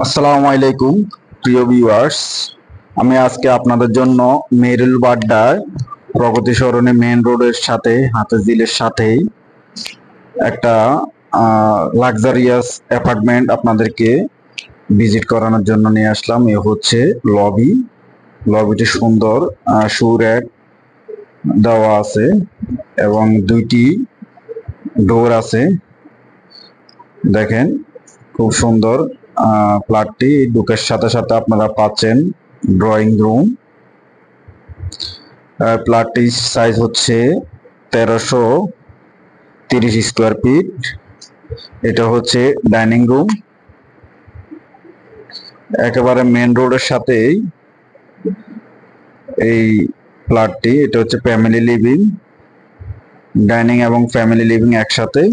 আসসালামু আলাইকুম প্রিয় ভিউয়ার্স। আমি আজকে আপনাদের জন্য মেরুল বাড্ডায় প্রগতি সরণি মেন রোডের সাথে হাতিঝিলের সাথেই একটা লাক্সারিয়াস অ্যাপার্টমেন্ট আপনাদেরকে ভিজিট করানোর জন্য নিয়ে আসলাম। এ হচ্ছে লবি। লবিটি সুন্দর শু র্যাক দেওয়া আছে এবং দুইটি ডোর আছে। দেখেন খুব সুন্দর ফ্ল্যাটটি। ঢুকের সাথে সাথে আপনারা পাচ্ছেন ড্রয়িং রুম। ফ্ল্যাটটির সাইজ হচ্ছে 1330 স্কোয়ার ফিট। এটা হচ্ছে ডাইনিং রুম, একেবারে মেন রোডের সাথেই এই ফ্ল্যাটটি। এটা হচ্ছে ফ্যামিলি লিভিং, ডাইনিং এবং ফ্যামিলি লিভিং একসাথে।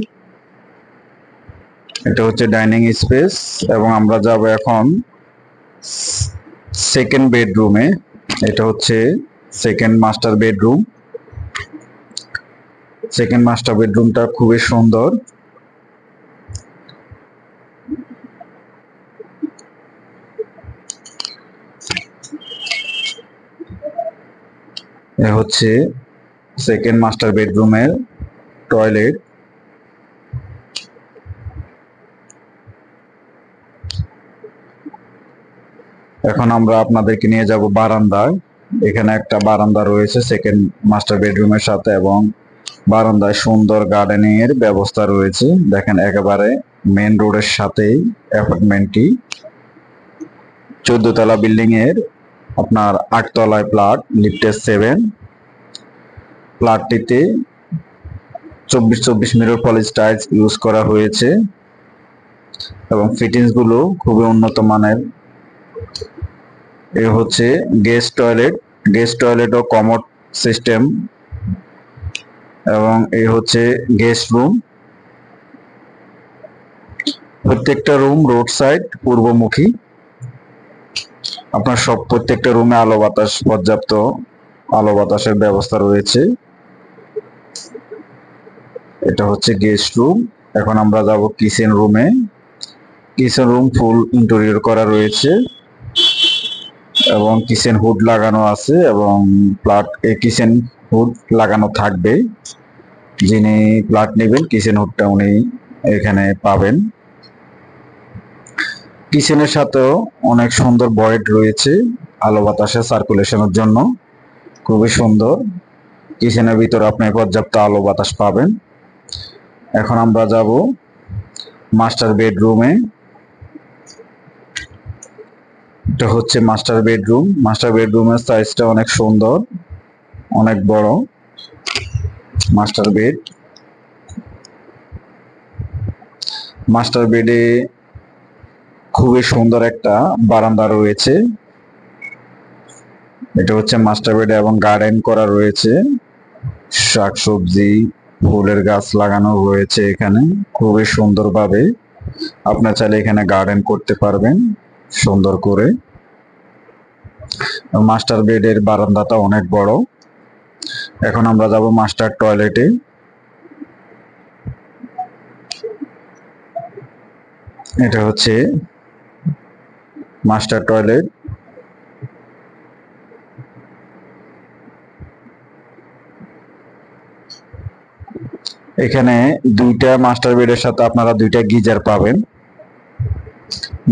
এটা হচ্ছে ডাইনিং স্পেস এবং আমরা যাব এখন সেকেন্ড বেডরুমে। এটা হচ্ছে second master bedroom. Second master বেডরুমটা খুবই সুন্দর। এ হচ্ছে সেকেন্ড মাস্টার বেডরুমের টয়লেট। এখন আমরা আপনাদেরকে নিয়ে যাব বারান্দায়। এখানে একটা বারান্দা রয়েছে সেকেন্ড মাস্টার বেডরুমের সাথে এবং বারান্দায় সুন্দর গার্ডেনিং এর ব্যবস্থা রয়েছে। দেখেন একেবারে মেন রোডের সাথেই অ্যাপার্টমেন্টটি। 14 তলা বিল্ডিং এর আপনার 8 তলায় ফ্ল্যাট, লিফটের 7। ফ্ল্যাটটিতে 24 মিরর পলিশ টাইলস ইউজ করা হয়েছে এবং ফিটিংস গুলো খুবই উন্নত মানের। এ হচ্ছে গেস্ট টয়লেট, গেস্ট টয়লেট ও কমোড সিস্টেম এবং এই হচ্ছে গেস্ট রুম। প্রত্যেকটা রুম রোড সাইড পূর্বমুখী। আপনার প্রত্যেকটা রুমে আলো বাতাস, পর্যাপ্ত আলো বাতাসের ব্যবস্থা রয়েছে। এটা হচ্ছে গেস্ট রুম। এখন আমরা যাব কিচেন রুমে। কিচেন রুম ফুল ইন্টেরিয়র করা রয়েছে এবং কিচেন হুড লাগানো আছে এবং কিচেন হুড লাগানো থাকবে। যিনি ফ্ল্যাট নেবেন কিচেন হুডটা উনি এখানে পাবেন। কিচেনের সাথেও অনেক সুন্দর ভয়েড রয়েছে আলো বাতাসে সার্কুলেশনের জন্য, খুবই সুন্দর। কিচেনের ভিতরে আপনি পর্যাপ্ত আলো বাতাস পাবেন। এখন আমরা যাব মাস্টার বেডরুমে। এটা হচ্ছে মাস্টার বেডরুম। মাস্টার বেডরুমের সাইজটা অনেক সুন্দর, অনেক বড় মাস্টার বেড। মাস্টার বেডে খুবই সুন্দর একটা বারান্দা রয়েছে। এটা হচ্ছে মাস্টার বেড এবং গার্ডেন করা রয়েছে, শাকসবজি ফুলের গাছ লাগানো রয়েছে এখানে খুবই সুন্দরভাবে। আপনার চাইলে এখানে গার্ডেন করতে পারবেন সুন্দর করে। মাস্টার বেডের বারান্দাটা অনেক বড়। এখন আমরা যাব মাস্টার টয়লেটে। এটা হচ্ছে মাস্টার টয়লেট। এখানে দুইটা মাস্টার বেডের সাথে আপনারা দুইটা গিজার পাবেন।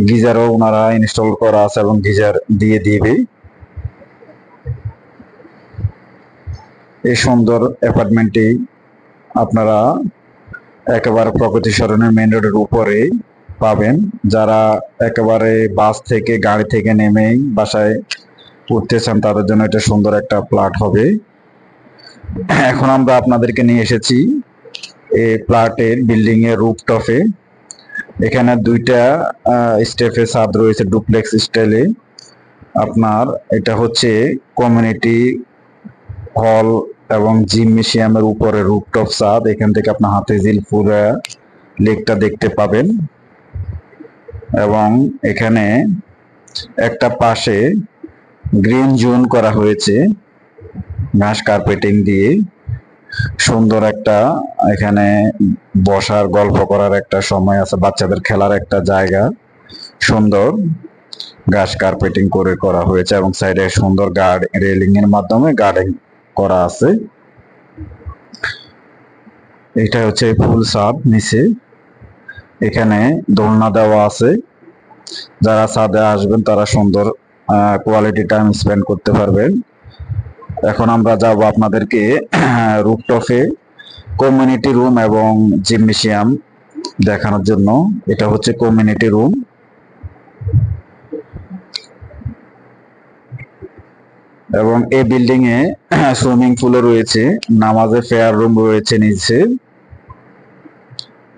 গিজারও ওনারা ইনস্টল করা আছে এবং গিজার দিয়ে দিবে। এই সুন্দর অ্যাপার্টমেন্টটি আপনারা একেবারে প্রগতি সরণের মেন রোডের উপরে পাবেন। যারা একেবারে বাস থেকে গাড়ি থেকে নেমেই বাসায় উঠতেছেন তাদের জন্য এটা সুন্দর একটা ফ্ল্যাট হবে। এখন আমরা আপনাদেরকে নিয়ে এসেছি এই ফ্ল্যাটের বিল্ডিং এর রুফটপে। এখানে দুইটা স্টেপে ছাদ রয়েছে ডুপ্লেক্স স্টাইলে। আপনার এটা হচ্ছে কমিউনিটি হল এবং জিমনেশিয়ামের উপরে রুফটপ ছাদ। এখান থেকে আপনার হাতিঝিল পুরা লেকটা দেখতে পাবেন এবং এখানে একটা পাশে গ্রিন জোন করা হয়েছে ঘাস কার্পেটিং দিয়ে। সুন্দর একটা এখানে বসার গল্প করার একটা সময় আছে, বাচ্চাদের খেলার একটা জায়গা সুন্দর ঘাস কার্পেটিং করে করা হয়েছে এবং সাইডে সুন্দর গার্ড রেলিং এর মাধ্যমে গার্ডেন করা আছে। এটা হচ্ছে ফুল ছাদ নিচে, এখানে দোলনা দেওয়া আছে। যারা ছাদে আসবেন তারা সুন্দর কোয়ালিটি টাইম স্পেন্ড করতে পারবেন। এখন আমরা যাব আপনাদেরকে রুফটপে কমিউনিটি রুম এবং জিমনেশিয়াম দেখানোর জন্য। এটা হচ্ছে কমিউনিটি রুম। এবং এই বিল্ডিং এ সুইমিং পুলও রয়েছে, নামাজের ফেয়ার রুম রয়েছে নিচে।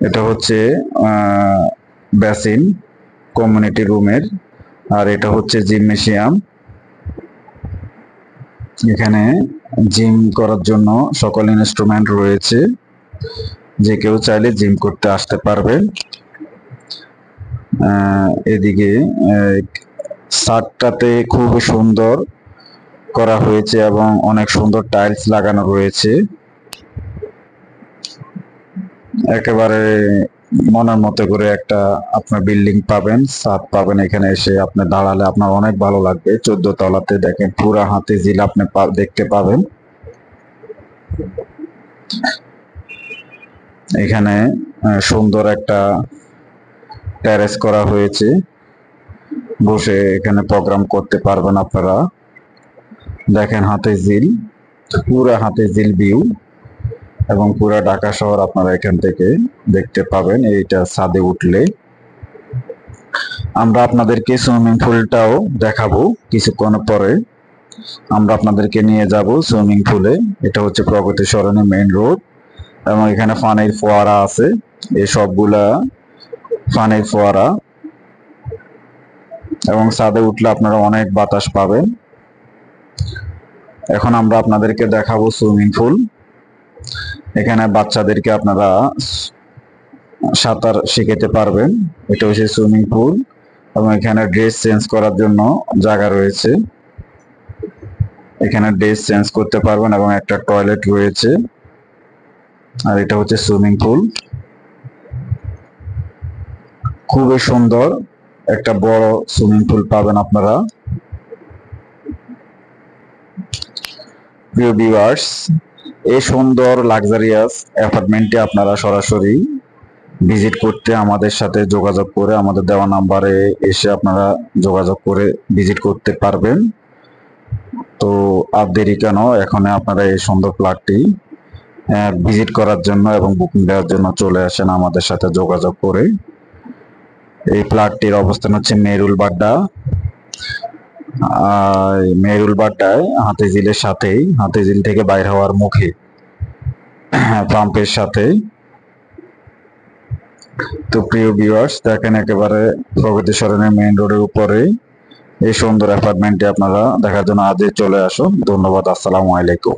এটা হচ্ছে বেসিন কমিউনিটি রুমের, আর এটা হচ্ছে জিমনেশিয়াম। এখানে জিম করার জন্য সকল ইনস্ট্রুমেন্ট রয়েছে, যে কেউ চাইলে জিম করতে আসতে পারবে। এদিকে ছাদটাতে খুব সুন্দর করা হয়েছে এবং অনেক সুন্দর টাইলস লাগানো রয়েছে। একেবারে মনের মতো করে একটা আপনার বিল্ডিং পাবেন, ছাদ পাবেন। এখানে এসে আপনি দাঁড়ালে আপনার অনেক ভালো লাগবে। 14 তলাতে দেখেন পুরা হাতিঝিল আপনি দেখতে পাবেন। এখানে সুন্দর একটা টেরেস করা হয়েছে, বসে এখানে প্রোগ্রাম করতে পারবেন আপনারা। দেখেন হাতিঝিল, পুরা হাতিঝিল ভিউ এবং পুরা ঢাকা শহর আপনারা এখান থেকে দেখতে পাবেন এইটা ছাদে উঠলে। আমরা আপনাদেরকে সুইমিং পুলটাও দেখাবো কিছুক্ষণ পরে। আমরা আপনাদেরকে নিয়ে যাব সুইমিং পুলে। এটা হচ্ছে প্রগতি সরণি মেইন রোড এবং এখানে পানির ফোয়ারা আছে। এই সবগুলা পানির ফোয়ারা, এবং ছাদে উঠলে আপনারা অনেক বাতাস পাবেন। এখন আমরা আপনাদেরকে দেখাবো সুইমিং পুল। এখানে বাচ্চাদেরকে আপনারা সাঁতার শিখাতে পারবেন। এটা হচ্ছে সুইমিং পুল এবং এখানে ড্রেস চেঞ্জ করার জন্য জায়গা রয়েছে। এখানে ড্রেস চেঞ্জ করতে পারবেন এবং একটা টয়লেট রয়েছে। আর এটা হচ্ছে সুইমিং পুল, খুবই সুন্দর একটা বড় সুইমিং পুল পাবেন আপনারা। প্রিয় ভিউয়ার্স, এই সুন্দর লাক্সারিয়াস অ্যাপার্টমেন্টে আপনারা সরাসরি ভিজিট করতে আমাদের সাথে যোগাযোগ করে আমাদের দেওয়া নাম্বারে এসে আপনারা যোগাযোগ করে ভিজিট করতে পারবেন। তো আর দেরি কেন, এখন আপনারা এই সুন্দর ফ্ল্যাটটি ভিজিট করার জন্য এবং বুকিং দেওয়ার জন্য চলে আসেন আমাদের সাথে যোগাযোগ করে। এই ফ্ল্যাটটির অবস্থান হচ্ছে মেহেরুল বাড্ডা। মেহেরুল বাড্ডায় হাতিঝিলের সাথেই, হাতিঝিল থেকে বাইর হওয়ার মুখে পাম্পের সাথে। তো প্রিয় ভিউয়ার্স, দেখেন একেবারে প্রগতি সরণির মেইন রোডের উপরে এই সুন্দর অ্যাপার্টমেন্টটি আপনারা দেখার জন্য আজই চলে আসুন। ধন্যবাদ, আসসালামু আলাইকুম।